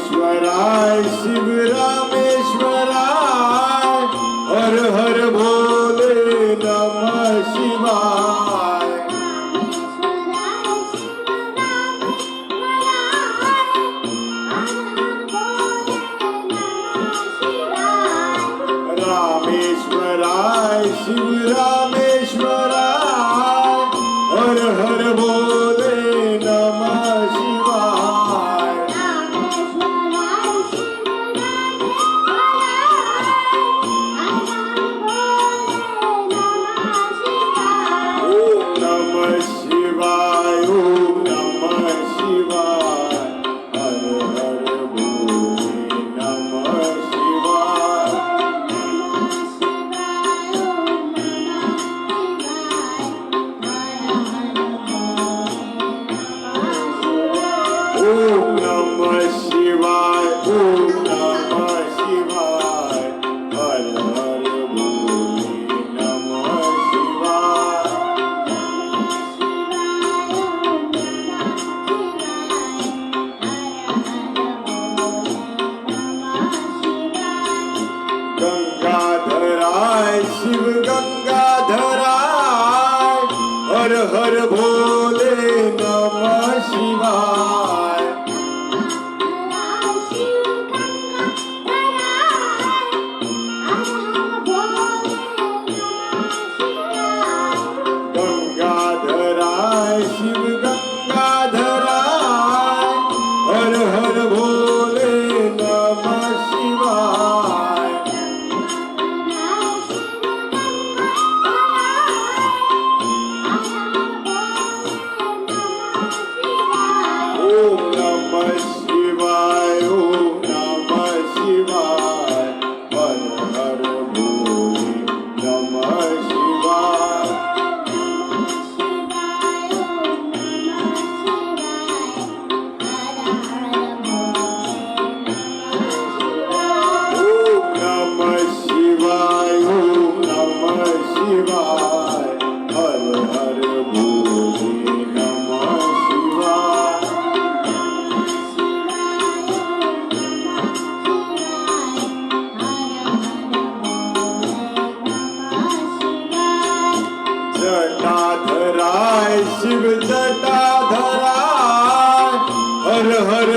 रामेश्वराय शिव रामेश्वराय हर हर भोले नमः शिवाय रामेश्वराय शिव रामेश्वराय हर हर भोले नमः शिवाय ओम नमः शिवाय ओम नमः शिवाय हर हर भोले नमः शिवाय ओम नमः शिवाय ओम नमः शिवाय हर हर भोले नमः शिवाय गंगाधराय शिव गंगाधराय हर हर भोले नमः शिवाय गंगाधराय शिव गंगाधराय हर हर भोले नमः शिवाय ओम नमः शिवाय ओम नमः शिवाय हर हर भोले नमः शिवाय ओम नमः शिवाय ओम नमः शिवाय हर हर भोले नमः शिवाय जटाधराय शिव जटाधराय हर हर